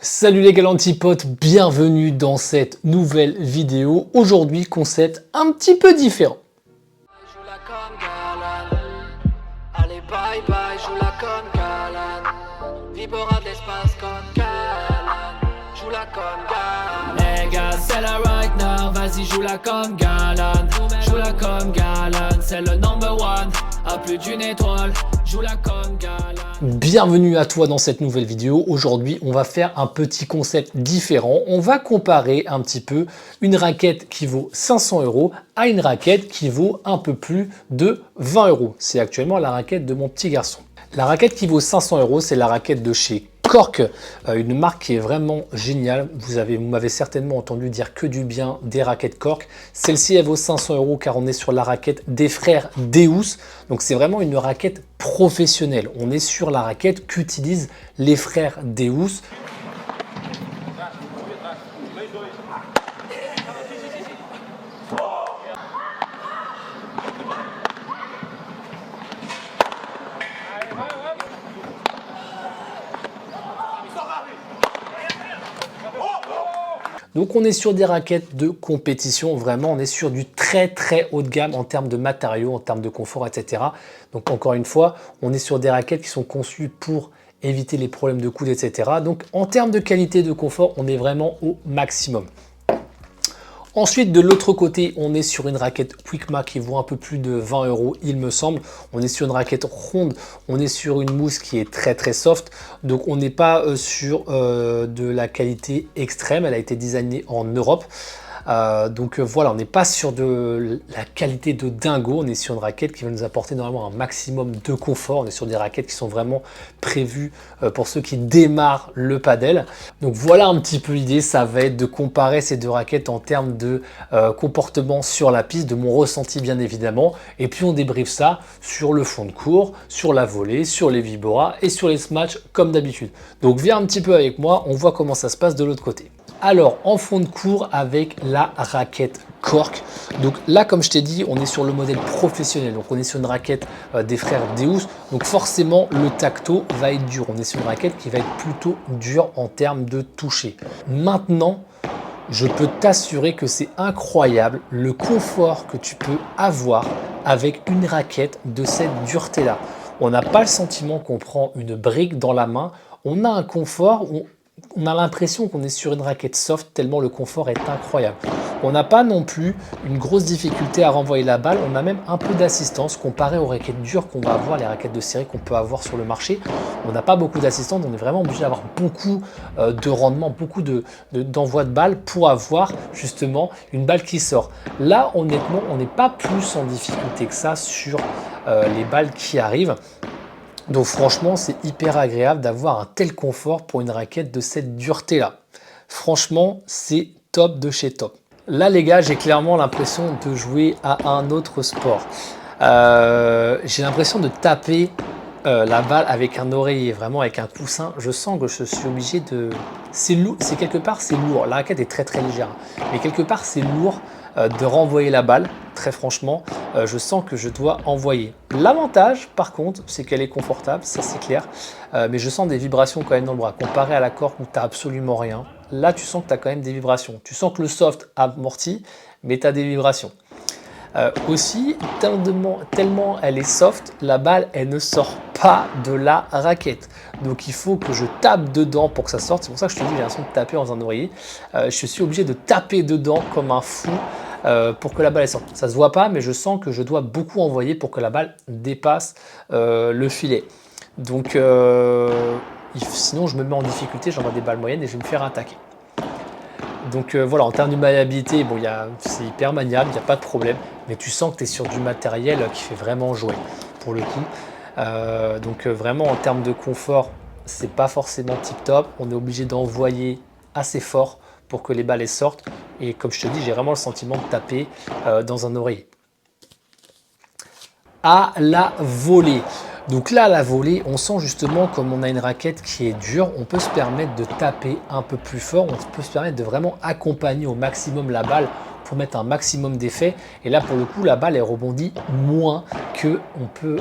Salut les gars antipodes, bienvenue dans cette nouvelle vidéo. Aujourd'hui, concept un petit peu différent. Joue-la comme Galan. Allez bye bye, joue-la comme Galan. Vibora de l'espace comme Galan. Joue-la comme Galan. Les gars, c'est la right now. Vas-y, joue-la comme Galan. Joue-la comme Galan. C'est le number one. À plus d'une étoile. Joue-la comme Galan. Bienvenue à toi dans cette nouvelle vidéo. Aujourd'hui, on va faire un petit concept différent. On va comparer un petit peu une raquette qui vaut 500 € à une raquette qui vaut un peu plus de 20 €. C'est actuellement la raquette de mon petit garçon. La raquette qui vaut 500 €, c'est la raquette de chez Cork, une marque qui est vraiment géniale. Vous m'avez certainement entendu dire que du bien des raquettes Cork. Celle-ci, elle vaut 500 € car on est sur la raquette des frères Deus. Donc c'est vraiment une raquette professionnelle. On est sur la raquette qu'utilisent les frères Deus. Donc on est sur des raquettes de compétition, vraiment on est sur du très haut de gamme en termes de matériaux, en termes de confort, etc. Donc encore une fois, on est sur des raquettes qui sont conçues pour éviter les problèmes de coude, etc. Donc en termes de qualité et de confort, on est vraiment au maximum. Ensuite, de l'autre côté, on est sur une raquette Quickma qui vaut un peu plus de 20 €, il me semble. On est sur une raquette ronde, on est sur une mousse qui est très soft. Donc, on n'est pas sur de la qualité extrême. Elle a été designée en Europe. Voilà, on n'est pas sur de la qualité de dingo, on est sur une raquette qui va nous apporter normalement un maximum de confort. On est sur des raquettes qui sont vraiment prévues pour ceux qui démarrent le padel. Donc voilà un petit peu l'idée, ça va être de comparer ces deux raquettes en termes de comportement sur la piste, de mon ressenti bien évidemment, et puis on débriefe ça sur le fond de court, sur la volée, sur les vibora et sur les smash comme d'habitude. Donc viens un petit peu avec moi, on voit comment ça se passe de l'autre côté. Alors, en fond de cours avec la raquette Cork. Donc là, comme je t'ai dit, on est sur le modèle professionnel. Donc on est sur une raquette des frères Deus. Donc forcément, le tacto va être dur. On est sur une raquette qui va être plutôt dure en termes de toucher. Maintenant, je peux t'assurer que c'est incroyable le confort que tu peux avoir avec une raquette de cette dureté-là. On n'a pas le sentiment qu'on prend une brique dans la main. On a un confort où on a l'impression qu'on est sur une raquette soft tellement le confort est incroyable. On n'a pas non plus une grosse difficulté à renvoyer la balle. On a même un peu d'assistance comparé aux raquettes dures qu'on va avoir, les raquettes de série qu'on peut avoir sur le marché. On n'a pas beaucoup d'assistance. On est vraiment obligé d'avoir beaucoup de rendement, beaucoup d'envoi de balles pour avoir justement une balle qui sort. Là, honnêtement, on n'est pas plus en difficulté que ça sur les balles qui arrivent. Donc franchement, c'est hyper agréable d'avoir un tel confort pour une raquette de cette dureté-là. Franchement, c'est top de chez top. Là, les gars, j'ai clairement l'impression de jouer à un autre sport. J'ai l'impression de taper la balle avec un oreiller, vraiment avec un coussin. Je sens que je suis obligé de... C'est lourd, quelque part, c'est lourd. La raquette est très légère. Mais quelque part, c'est lourd de renvoyer la balle. Très franchement, je sens que je dois envoyer. L'avantage, par contre, c'est qu'elle est confortable, ça c'est clair. Mais je sens des vibrations quand même dans le bras. Comparé à la Cork où tu n'as absolument rien. Là, tu sens que tu as quand même des vibrations. Tu sens que le soft amortit, mais tu as des vibrations. Aussi, tellement elle est soft, la balle, elle ne sort pas de la raquette. Donc, il faut que je tape dedans pour que ça sorte. C'est pour ça que je te dis, j'ai l'impression de taper dans un oreiller. Je suis obligé de taper dedans comme un fou pour que la balle sorte. Ça ne se voit pas, mais je sens que je dois beaucoup envoyer pour que la balle dépasse le filet. Donc, sinon, je me mets en difficulté, j'envoie des balles moyennes et je vais me faire attaquer. Donc voilà, en termes de maniabilité, bon, c'est hyper maniable, il n'y a pas de problème, mais tu sens que tu es sur du matériel qui fait vraiment jouer pour le coup. Vraiment en termes de confort, c'est pas forcément tip top. On est obligé d'envoyer assez fort pour que les balles sortent. Et comme je te dis, j'ai vraiment le sentiment de taper dans un oreiller. À la volée. Donc là, à la volée, on sent justement comme on a une raquette qui est dure, on peut se permettre de taper un peu plus fort, on peut se permettre de vraiment accompagner au maximum la balle pour mettre un maximum d'effet. Et là, pour le coup, la balle, elle rebondit moins que on peut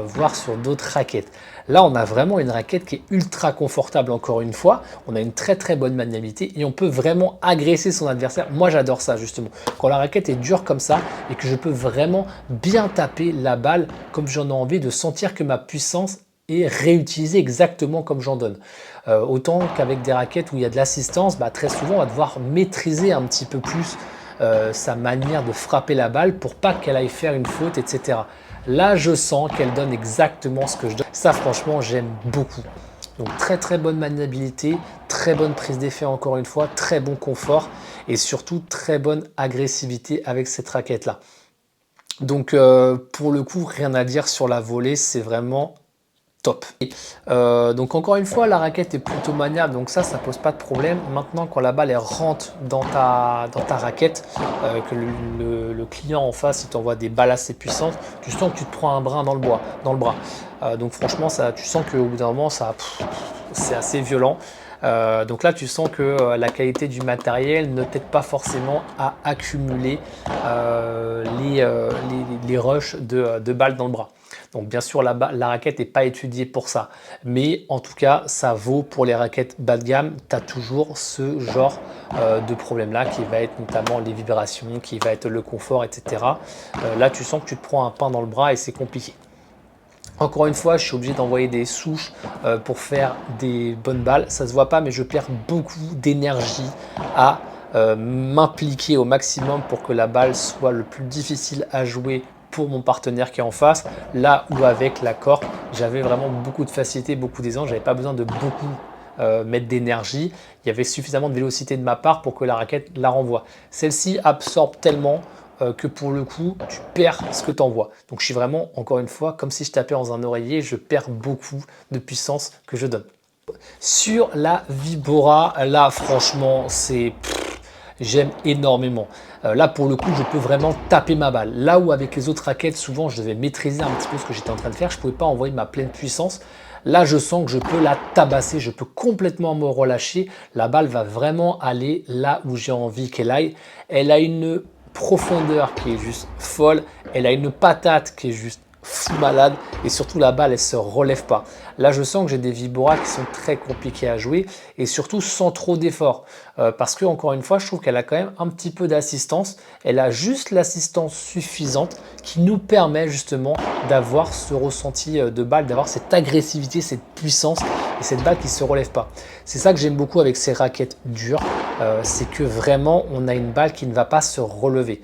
voir sur d'autres raquettes. Là, on a vraiment une raquette qui est ultra confortable, encore une fois. On a une très très bonne maniabilité et on peut vraiment agresser son adversaire. Moi, j'adore ça, justement. Quand la raquette est dure comme ça et que je peux vraiment bien taper la balle comme j'en ai envie, de sentir que ma puissance est réutilisée exactement comme j'en donne. Autant qu'avec des raquettes où il y a de l'assistance, très souvent, on va devoir maîtriser un petit peu plus sa manière de frapper la balle pour pas qu'elle aille faire une faute, etc. Là, je sens qu'elle donne exactement ce que je donne. Ça, franchement, j'aime beaucoup. Donc, très très bonne maniabilité, très bonne prise d'effet encore une fois, très bon confort et surtout très bonne agressivité avec cette raquette-là. Donc, pour le coup, rien à dire sur la volée, c'est vraiment top. Donc encore une fois, la raquette est plutôt maniable, donc ça pose pas de problème. Maintenant, quand la balle elle rentre dans ta raquette, que le client en face il t'envoie des balles assez puissantes, tu sens que tu te prends un brin dans le bras. Donc franchement, tu sens qu'au bout d'un moment, c'est assez violent. Donc là, tu sens que la qualité du matériel ne t'aide pas forcément à accumuler les rushs de balles dans le bras. Donc bien sûr, la raquette n'est pas étudiée pour ça. Mais en tout cas, ça vaut pour les raquettes bas de gamme. Tu as toujours ce genre de problème-là qui va être notamment les vibrations, qui va être le confort, etc. Là, tu sens que tu te prends un pain dans le bras et c'est compliqué. Encore une fois, je suis obligé d'envoyer des souches pour faire des bonnes balles. Ça ne se voit pas, mais je perds beaucoup d'énergie à m'impliquer au maximum pour que la balle soit le plus difficile à jouer pour mon partenaire qui est en face. Là où avec la cork, j'avais vraiment beaucoup de facilité, beaucoup d'aisance. Je n'avais pas besoin de beaucoup mettre d'énergie. Il y avait suffisamment de vélocité de ma part pour que la raquette la renvoie. Celle-ci absorbe tellement que pour le coup, tu perds ce que tu envoies. Donc je suis vraiment, encore une fois, comme si je tapais dans un oreiller, je perds beaucoup de puissance que je donne. Sur la Vibora, là franchement, j'aime énormément. Là pour le coup, je peux vraiment taper ma balle. Là où avec les autres raquettes, souvent je devais maîtriser un petit peu ce que j'étais en train de faire, je ne pouvais pas envoyer ma pleine puissance. Là, je sens que je peux la tabasser, je peux complètement me relâcher. La balle va vraiment aller là où j'ai envie qu'elle aille. Elle a une profondeur qui est juste folle, elle a une patate qui est juste fou malade et surtout la balle elle se relève pas. Là je sens que j'ai des Vibora qui sont très compliqués à jouer et surtout sans trop d'effort parce que encore une fois je trouve qu'elle a quand même un petit peu d'assistance, elle a juste l'assistance suffisante qui nous permet justement d'avoir ce ressenti de balle, d'avoir cette agressivité, cette puissance et cette balle qui se relève pas. C'est ça que j'aime beaucoup avec ces raquettes dures, c'est que vraiment on a une balle qui ne va pas se relever.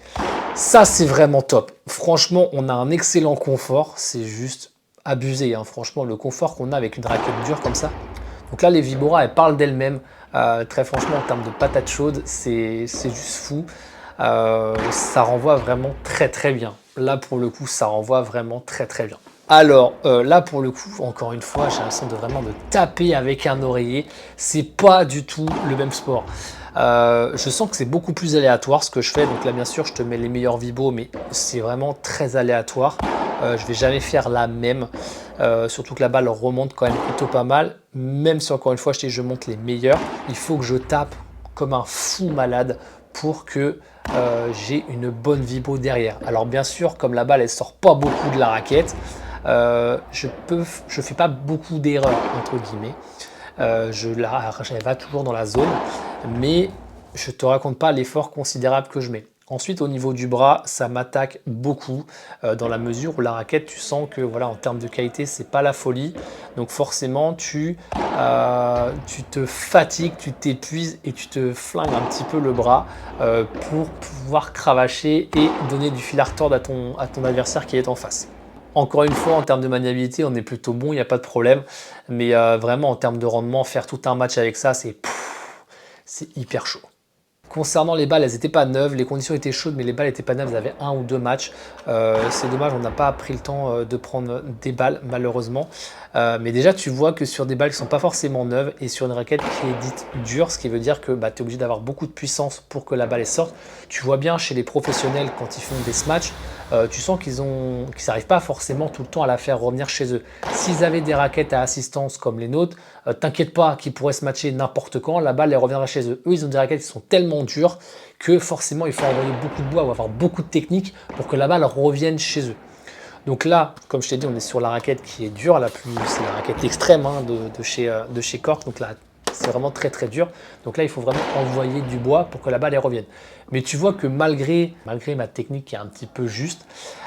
Ça, c'est vraiment top. Franchement, on a un excellent confort. C'est juste abusé. Hein. Franchement, le confort qu'on a avec une raquette dure comme ça. Donc là, les Vibora, elles parlent d'elles-mêmes. Très franchement, en termes de patates chaudes, c'est juste fou. Ça renvoie vraiment très très bien. Là, pour le coup, ça renvoie vraiment très très bien. Alors là, pour le coup, encore une fois, j'ai l'impression de vraiment de taper avec un oreiller. C'est pas du tout le même sport. Je sens que c'est beaucoup plus aléatoire ce que je fais. Donc là, bien sûr, je te mets les meilleurs vibos, mais c'est vraiment très aléatoire. Je vais jamais faire la même. Surtout que la balle remonte quand même plutôt pas mal. Même si encore une fois, je monte les meilleurs, il faut que je tape comme un fou malade pour que j'ai une bonne vibro derrière. Alors bien sûr, comme la balle elle sort pas beaucoup de la raquette, je fais pas beaucoup d'erreurs entre guillemets. Elle va toujours dans la zone, mais je te raconte pas l'effort considérable que je mets. Ensuite, au niveau du bras, ça m'attaque beaucoup dans la mesure où la raquette, tu sens que voilà, en termes de qualité, c'est pas la folie. Donc forcément, tu te fatigues, tu t'épuises et tu te flingues un petit peu le bras pour pouvoir cravacher et donner du fil à retordre à ton adversaire qui est en face. Encore une fois, en termes de maniabilité, on est plutôt bon, il n'y a pas de problème. Mais vraiment, en termes de rendement, faire tout un match avec ça, c'est hyper chaud. Concernant les balles, elles n'étaient pas neuves, les conditions étaient chaudes, mais les balles n'étaient pas neuves, elles avaient 1 ou 2 matchs. C'est dommage, on n'a pas pris le temps de prendre des balles, malheureusement. Mais déjà, tu vois que sur des balles qui ne sont pas forcément neuves et sur une raquette qui est dite dure, ce qui veut dire que tu es obligé d'avoir beaucoup de puissance pour que la balle sorte. Tu vois bien chez les professionnels, quand ils font des smatchs, tu sens qu'ils n'arrivent pas forcément tout le temps à la faire revenir chez eux. S'ils avaient des raquettes à assistance comme les nôtres, t'inquiète pas qu'ils pourraient se matcher n'importe quand, la balle elle reviendra chez eux. Eux, ils ont des raquettes qui sont tellement dur que forcément il faut envoyer beaucoup de bois ou avoir beaucoup de technique pour que la balle revienne chez eux. Donc là, comme je t'ai dit, on est sur la raquette qui est dure, c'est la raquette extrême hein, de chez Cork. Donc là, c'est vraiment très très dur. Donc là, il faut vraiment envoyer du bois pour que la balle elle revienne. Mais tu vois que malgré ma technique qui est un petit peu juste,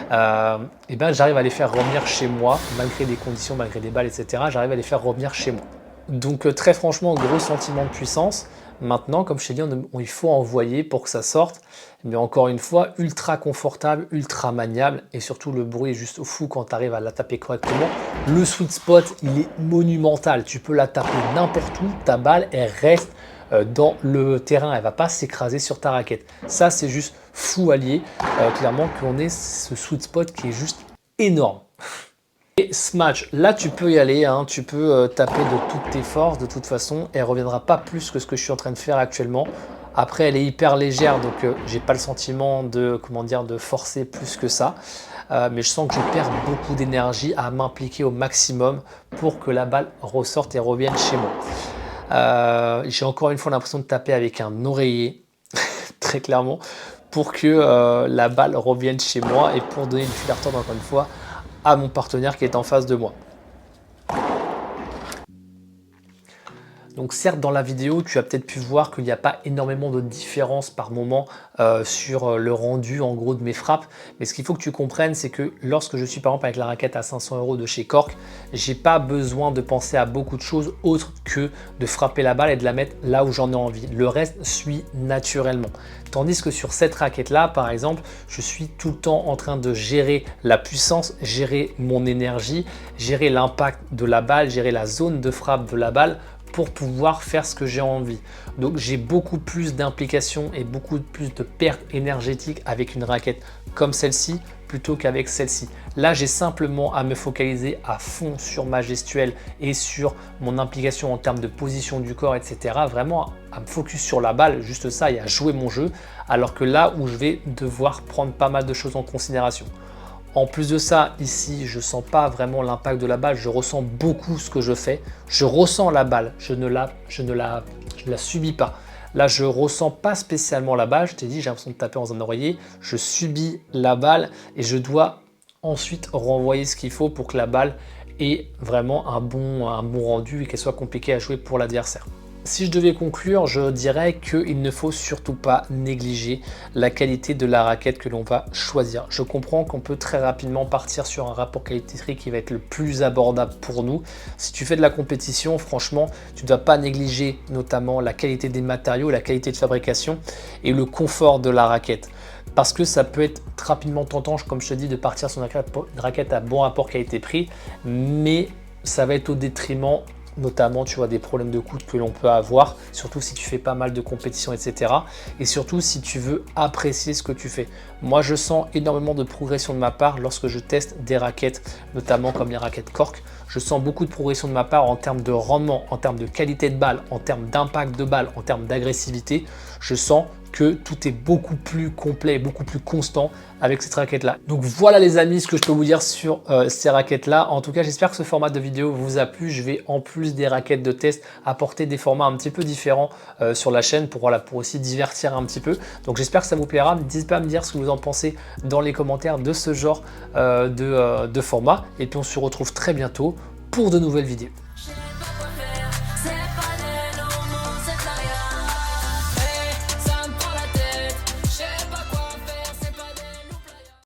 eh ben, j'arrive à les faire revenir chez moi, malgré des conditions, malgré des balles, etc. J'arrive à les faire revenir chez moi. Donc très franchement, gros sentiment de puissance. Maintenant, comme je t'ai dit, il faut envoyer pour que ça sorte. Mais encore une fois, ultra confortable, ultra maniable. Et surtout, le bruit est juste fou quand tu arrives à la taper correctement. Le sweet spot, il est monumental. Tu peux la taper n'importe où. Ta balle, elle reste dans le terrain. Elle ne va pas s'écraser sur ta raquette. Ça, c'est juste fou allié. Clairement, qu'on ait ce sweet spot qui est juste énorme. Et Smash, là tu peux y aller, hein, tu peux taper de toutes tes forces, de toute façon, elle ne reviendra pas plus que ce que je suis en train de faire actuellement. Après, elle est hyper légère, donc j'ai pas le sentiment de, de forcer plus que ça. Mais je sens que je perds beaucoup d'énergie à m'impliquer au maximum pour que la balle ressorte et revienne chez moi. J'ai encore une fois l'impression de taper avec un oreiller, très clairement, pour que la balle revienne chez moi et pour donner une fil à retordre encore une fois à mon partenaire qui est en face de moi. Donc certes, dans la vidéo, tu as peut-être pu voir qu'il n'y a pas énormément de différence par moment sur le rendu en gros de mes frappes. Mais ce qu'il faut que tu comprennes, c'est que lorsque je suis par exemple avec la raquette à 500 € de chez Cork, j'ai pas besoin de penser à beaucoup de choses autres que de frapper la balle et de la mettre là où j'en ai envie. Le reste suit naturellement. Tandis que sur cette raquette-là, par exemple, je suis tout le temps en train de gérer la puissance, gérer mon énergie, gérer l'impact de la balle, gérer la zone de frappe de la balle pour pouvoir faire ce que j'ai envie. Donc j'ai beaucoup plus d'implication et beaucoup plus de pertes énergétiques avec une raquette comme celle-ci plutôt qu'avec celle-ci. Là, j'ai simplement à me focaliser à fond sur ma gestuelle et sur mon implication en termes de position du corps, etc. Vraiment à me focus sur la balle, juste ça, et à jouer mon jeu. Alors que là où je vais devoir prendre pas mal de choses en considération. En plus de ça, ici, je ne sens pas vraiment l'impact de la balle, je ressens beaucoup ce que je fais. Je ressens la balle, je ne la subis pas. Là, je ne ressens pas spécialement la balle, je t'ai dit, j'ai l'impression de taper dans un oreiller. Je subis la balle et je dois ensuite renvoyer ce qu'il faut pour que la balle ait vraiment un bon rendu et qu'elle soit compliquée à jouer pour l'adversaire. Si je devais conclure, je dirais qu'il ne faut surtout pas négliger la qualité de la raquette que l'on va choisir. Je comprends qu'on peut très rapidement partir sur un rapport qualité-prix qui va être le plus abordable pour nous. Si tu fais de la compétition, franchement, tu ne dois pas négliger notamment la qualité des matériaux, la qualité de fabrication et le confort de la raquette. Parce que ça peut être rapidement tentant, comme je te dis, de partir sur une raquette à bon rapport qualité-prix, mais ça va être au détriment notamment tu vois des problèmes de coude que l'on peut avoir, surtout si tu fais pas mal de compétitions, etc. Et surtout si tu veux apprécier ce que tu fais. Moi je sens énormément de progression de ma part lorsque je teste des raquettes, notamment comme les raquettes Cork. Je sens beaucoup de progression de ma part en termes de rendement, en termes de qualité de balle, en termes d'impact de balle, en termes d'agressivité. Je sens que tout est beaucoup plus complet, beaucoup plus constant avec cette raquette là. Donc voilà les amis ce que je peux vous dire sur ces raquettes là. En tout cas j'espère que ce format de vidéo vous a plu. Je vais en plus des raquettes de test apporter des formats un petit peu différents sur la chaîne pour aussi divertir un petit peu. Donc j'espère que ça vous plaira. N'hésitez pas à me dire ce que vous en pensez dans les commentaires de ce genre de format. Et puis on se retrouve très bientôt pour de nouvelles vidéos.